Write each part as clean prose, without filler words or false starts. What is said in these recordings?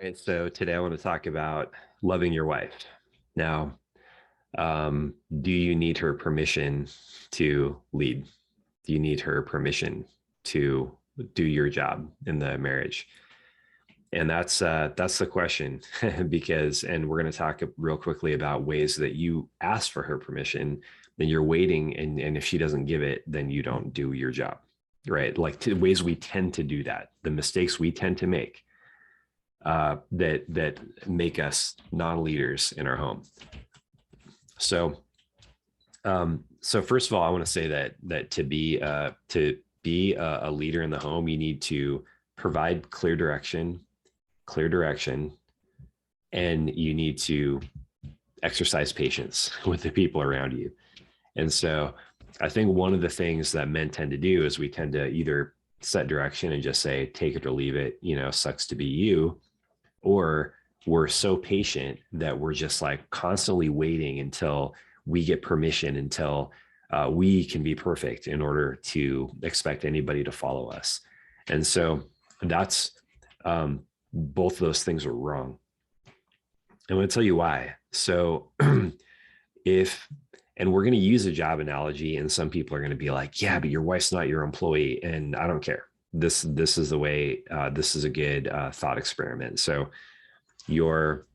Right. So today I want to talk about loving your wife. Now, do you need her permission to lead? Do you need her permission to do your job in the marriage? And that's the question, because and we're going to talk real quickly about ways that you ask for her permission, then you're waiting, and if she doesn't give it, then you don't do your job, right? Like ways we tend to do that, the mistakes we tend to make that make us non-leaders in our home. So first of all, I want to say that to be a leader in the home, you need to provide clear direction, and you need to exercise patience with the people around you. And so I think one of the things that men tend to do is we tend to either set direction and just say, take it or leave it, sucks to be you, or we're so patient that we're just like constantly waiting until we get permission, until we can be perfect in order to expect anybody to follow us. And so that's both of those things are wrong. I'm going to tell you why. So if and we're going to use a job analogy, and some people are going to be like, yeah, but your wife's not your employee, and I don't care. This is the way. This is a good thought experiment. So your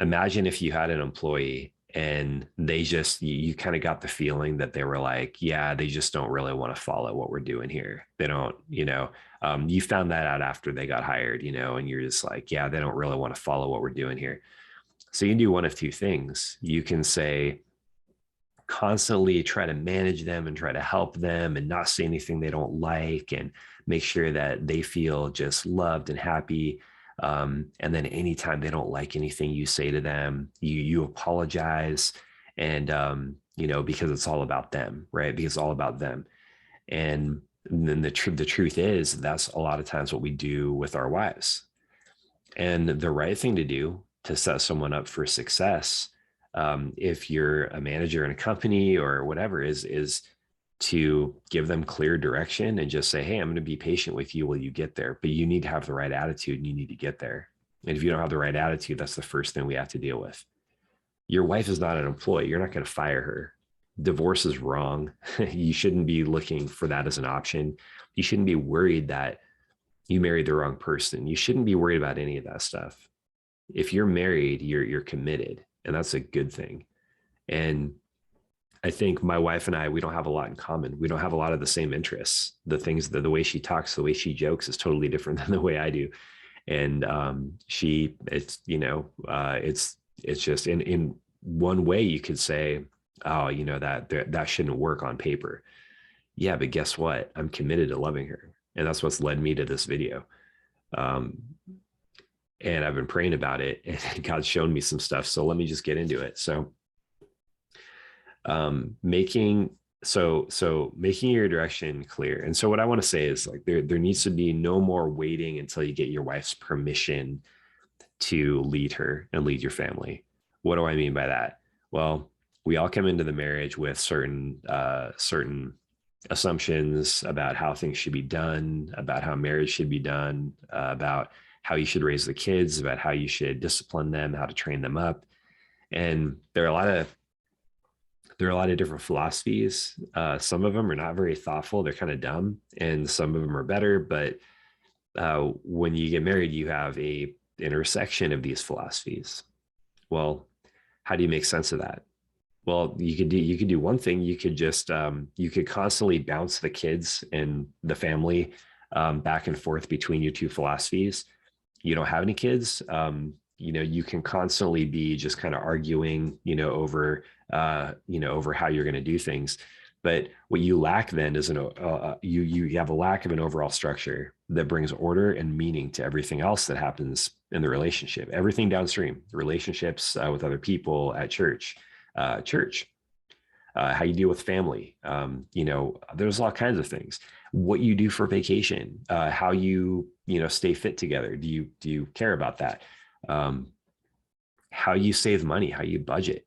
imagine if you had an employee and they just you kind of got the feeling that they were like, yeah, they just don't really want to follow what we're doing here. They don't, you found that out after they got hired, and you're just like, yeah, they don't really want to follow what we're doing here. So you can do one of two things. You can say, constantly try to manage them and try to help them and not say anything they don't like, and make sure that they feel just loved and happy. And then anytime they don't like anything you say to them, you apologize. And because it's all about them, right? Because it's all about them. And then the truth is, that's a lot of times what we do with our wives. And the right thing to do to set someone up for success, if you're a manager in a company or whatever, is to give them clear direction and just say, hey, I'm going to be patient with you while you get there, but you need to have the right attitude and you need to get there. And if you don't have the right attitude, that's the first thing we have to deal with. Your wife is not an employee. You're not going to fire her. Divorce is wrong. You shouldn't be looking for that as an option. You shouldn't be worried that you married the wrong person. You shouldn't be worried about any of that stuff. If you're married, you're committed, and that's a good thing. And I think my wife and I, we don't have a lot in common. We don't have a lot of the same interests. The way she talks, the way she jokes is totally different than the way I do. And it's just in one way you could say, oh, that shouldn't work on paper. Yeah, but guess what? I'm committed to loving her, and that's what's led me to this video. Um, and I've been praying about it, and God's shown me some stuff. So let me just get into it. So making your direction clear. And so what I want to say is, like, there needs to be no more waiting until you get your wife's permission to lead her and lead your family. What do I mean by that? Well, we all come into the marriage with certain assumptions about how things should be done, about how marriage should be done, about how you should raise the kids, about how you should discipline them, how to train them up. And there are a lot of different philosophies. Some of them are not very thoughtful. They're kind of dumb, and some of them are better. But when you get married, you have a intersection of these philosophies. Well, how do you make sense of that? Well, you could do one thing. You could just you could constantly bounce the kids and the family back and forth between your two philosophies. You don't have any kids. You can constantly be just kind of arguing, over how you're going to do things. But what you lack then is you have a lack of an overall structure that brings order and meaning to everything else that happens in the relationship, everything downstream, relationships with other people at church, how you deal with family. There's all kinds of things. What you do for vacation, how you stay fit together. Do you care about that? How you save money, how you budget.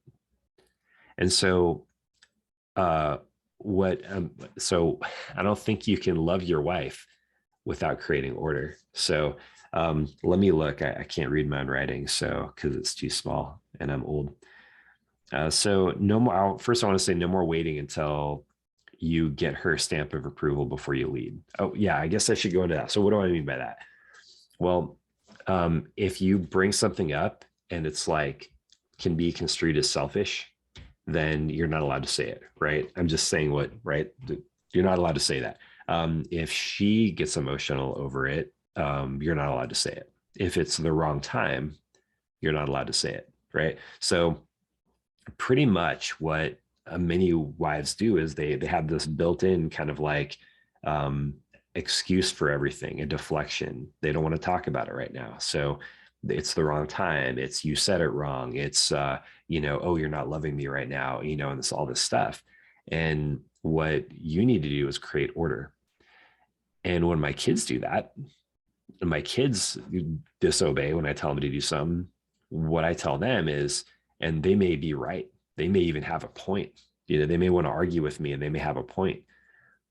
And so, so I don't think you can love your wife without creating order. So let me look. I can't read my own writing, so because it's too small and I'm old. So no more. First, I want to say no more waiting until you get her stamp of approval before you lead. Oh yeah, I guess I should go into that. So what do I mean by that? Well, if you bring something up and it's like can be construed as selfish, then you're not allowed to say it, right? I'm just saying what, right? You're not allowed to say that. If she gets emotional over it, you're not allowed to say it. If it's the wrong time, you're not allowed to say it, right? So pretty much what many wives do is they have this built-in kind of like um, excuse for everything, a deflection. They don't want to talk about it right now. So it's the wrong time. It's you said it wrong. It's oh, you're not loving me right now, and this all this stuff. And what you need to do is create order. And when my kids do that, and my kids disobey when I tell them to do something, what I tell them is, and they may be right. They may even have a point. They may want to argue with me and they may have a point.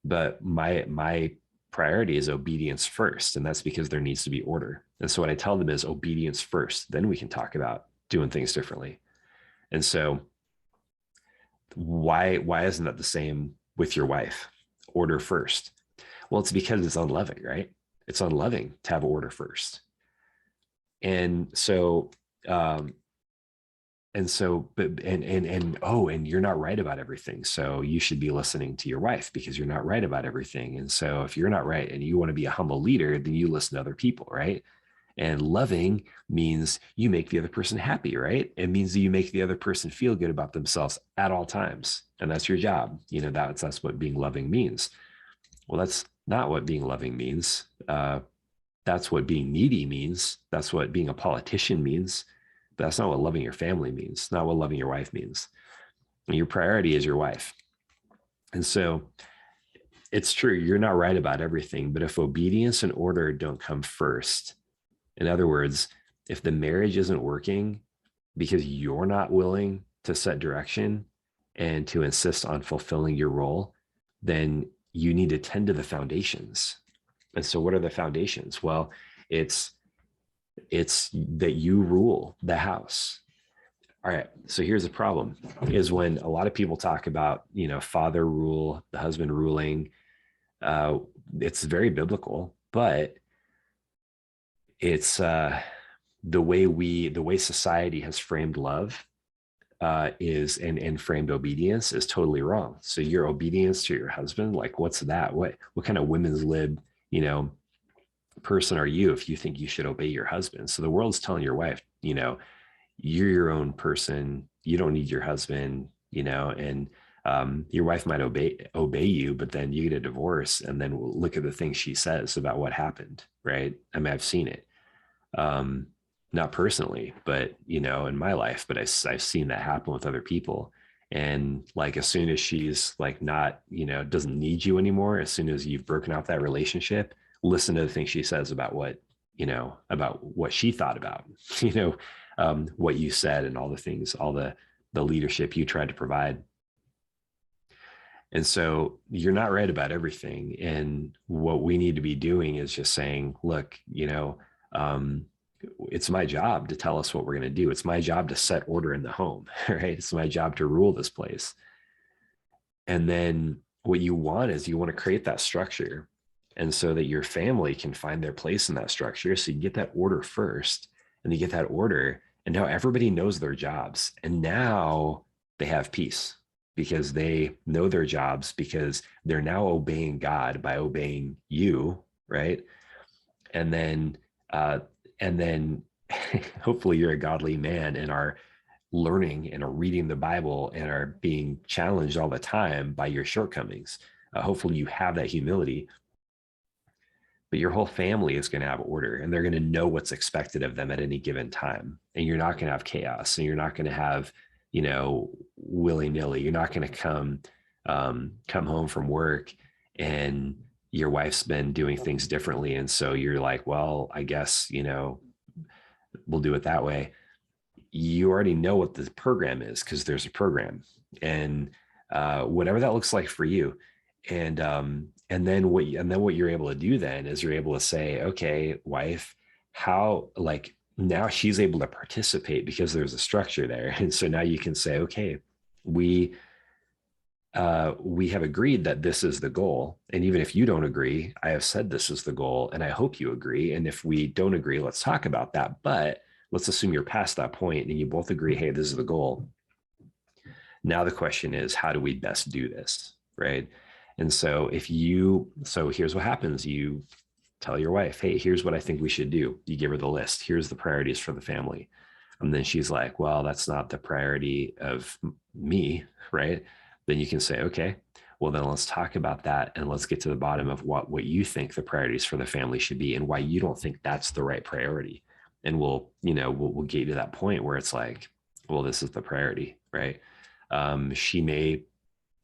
But my priority is obedience first. And that's because there needs to be order. And so what I tell them is obedience first. Then we can talk about doing things differently. And so why isn't that the same with your wife? Order first. Well, it's because it's unloving, right? It's unloving to have order first. And so and you're not right about everything, so you should be listening to your wife because you're not right about everything. And so if you're not right and you want to be a humble leader, then you listen to other people, right? And loving means you make the other person happy, right? It means that you make the other person feel good about themselves at all times, and that's your job. That's what being loving means. Well, that's not what being loving means. That's what being needy means. That's what being a politician means. But that's not what loving your family means. Not what loving your wife means. And your priority is your wife. And so it's true, you're not right about everything, but if obedience and order don't come first, in other words, if the marriage isn't working because you're not willing to set direction and to insist on fulfilling your role, then you need to tend to the foundations. And so what are the foundations? Well, it's that you rule the house. All right. So here's the problem is when a lot of people talk about, father rule, the husband ruling, it's very biblical, but it's the way society has framed love is and framed obedience is totally wrong. So your obedience to your husband, like what's that? What kind of women's lib, person are you if you think you should obey your husband? So the world's telling your wife, you're your own person. You don't need your husband, and your wife might obey you, but then you get a divorce and then look at the things she says about what happened, right? I mean, I've seen it. Not personally, but in my life, but I've seen that happen with other people. And like as soon as she's like not, doesn't need you anymore, as soon as you've broken off that relationship, listen to the things she says about what she thought about, what you said and all the things, all the leadership you tried to provide. And so you're not right about everything. And what we need to be doing is just saying, look, it's my job to tell us what we're going to do. It's my job to set order in the home, right? It's my job to rule this place. And then what you want is you want to create that structure. And so that your family can find their place in that structure. So you get that order first and you get that order. And now everybody knows their jobs. And now they have peace because they know their jobs because they're now obeying God by obeying you, right? And then hopefully you're a godly man and are learning and are reading the Bible and are being challenged all the time by your shortcomings. Hopefully you have that humility, but your whole family is going to have order and they're going to know what's expected of them at any given time. And you're not going to have chaos and you're not going to have, willy-nilly. You're not going to come home from work and your wife's been doing things differently. And so you're like, well, I guess, we'll do it that way. You already know what the program is because there's a program and whatever that looks like for you. And and then what you're able to do then is you're able to say, okay, wife, how, like, now she's able to participate because there's a structure there. And so now you can say, okay, we we have agreed that this is the goal. And even if you don't agree, I have said this is the goal, and I hope you agree. And if we don't agree, let's talk about that. But let's assume you're past that point and you both agree, hey, this is the goal. Now the question is, how do we best do this? Right. And so so here's what happens. You tell your wife, hey, here's what I think we should do. You give her the list. Here's the priorities for the family. And then she's like, well, that's not the priority of me. Right. Then you can say, okay, well, then let's talk about that. And let's get to the bottom of what you think the priorities for the family should be and why you don't think that's the right priority. And we'll get to that point where it's like, well, this is the priority. Right. She may,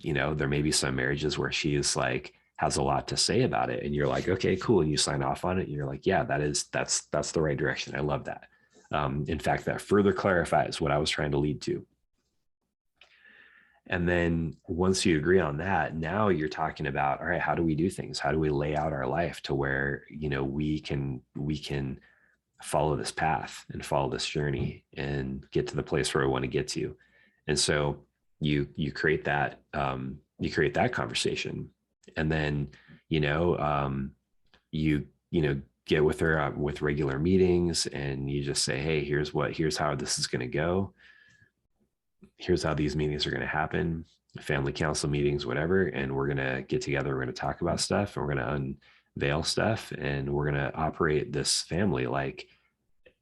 there may be some marriages where she is like, has a lot to say about it. And you're like, okay, cool. And you sign off on it. And you're like, yeah, that's the right direction. I love that. In fact, that further clarifies what I was trying to lead to. And then once you agree on that, now you're talking about, all right, how do we do things? How do we lay out our life to where, we can follow this path and follow this journey and get to the place where we want to get to. And so you create that conversation, and then you get with her with regular meetings, and you just say, hey, here's how this is going to go. Here's how these meetings are going to happen, family council meetings, whatever. And we're going to get together. We're going to talk about stuff, and we're going to unveil stuff, and we're going to operate this family like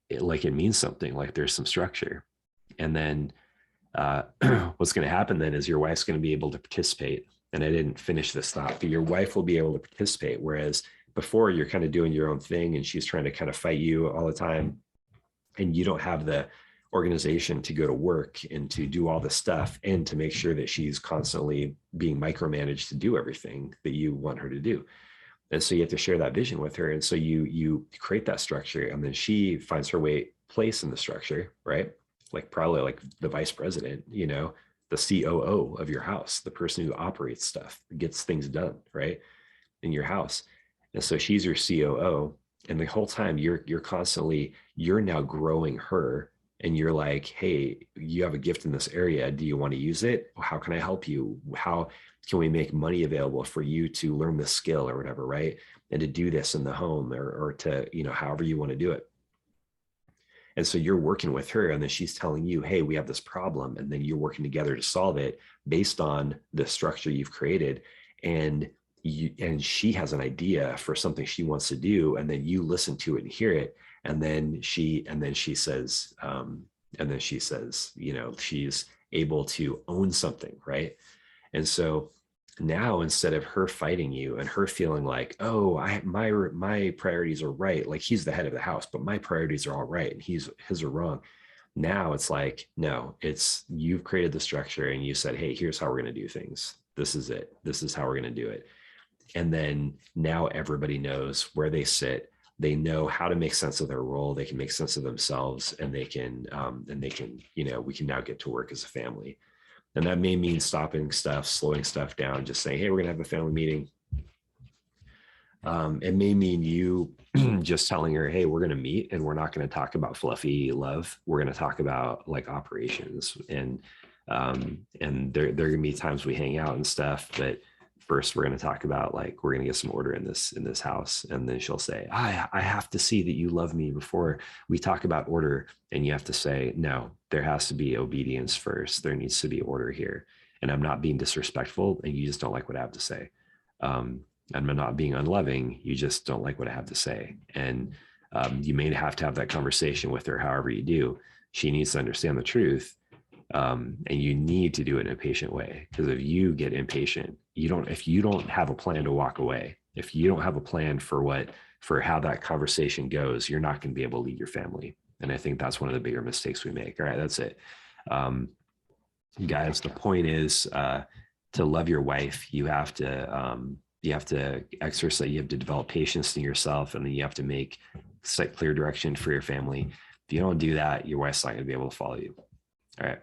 it means something, like there's some structure. And then what's going to happen then is your wife's going to be able to participate. And I didn't finish this thought, but your wife will be able to participate. Whereas before, you're kind of doing your own thing and she's trying to kind of fight you all the time. And you don't have the organization to go to work and to do all this stuff and to make sure that she's constantly being micromanaged to do everything that you want her to do. And so you have to share that vision with her. And so you create that structure, and then she finds her place in the structure, right? Like probably like the vice president, the COO of your house, the person who operates stuff, gets things done, right, in your house. And so she's your COO. And the whole time you're now growing her, and you're like, hey, you have a gift in this area. Do you want to use it? How can I help you? How can we make money available for you to learn the skill or whatever, right? And to do this in the home, or to, however you want to do it. And so you're working with her, and then she's telling you, hey, we have this problem. And then you're working together to solve it based on the structure you've created. And she has an idea for something she wants to do. And then you listen to it and hear it. And then she says, she's able to own something, right? And so now, instead of her fighting you and her feeling like, oh, my priorities are right, like he's the head of the house, but my priorities are all right and his are wrong. Now it's like, no, it's, you've created the structure and you said, hey, here's how we're going to do things. This is it. This is how we're going to do it. And then now everybody knows where they sit. They know how to make sense of their role. They can make sense of themselves, and we can now get to work as a family. And that may mean stopping stuff, slowing stuff down, just saying, hey, we're going to have a family meeting. It may mean you just telling her, hey, we're going to meet and we're not going to talk about fluffy love. We're going to talk about like operations. And there are going to be times we hang out and stuff, but first we're going to talk about, like, we're going to get some order in this house. And then she'll say, I have to see that you love me before we talk about order. And you have to say, no, there has to be obedience first. There needs to be order here. And I'm not being disrespectful, and you just don't like what I have to say. I'm not being unloving. You just don't like what I have to say. And you may have to have that conversation with her. However you do, she needs to understand the truth. And you need to do it in a patient way, because if you get impatient, if you don't have a plan to walk away, if you don't have a plan for how that conversation goes, you're not going to be able to lead your family. And I think that's one of the bigger mistakes we make. All right, that's it. Guys, the point is to love your wife. You have to exercise, you have to develop patience in yourself, and then you have to set clear direction for your family. If you don't do that, your wife's not going to be able to follow you. All right.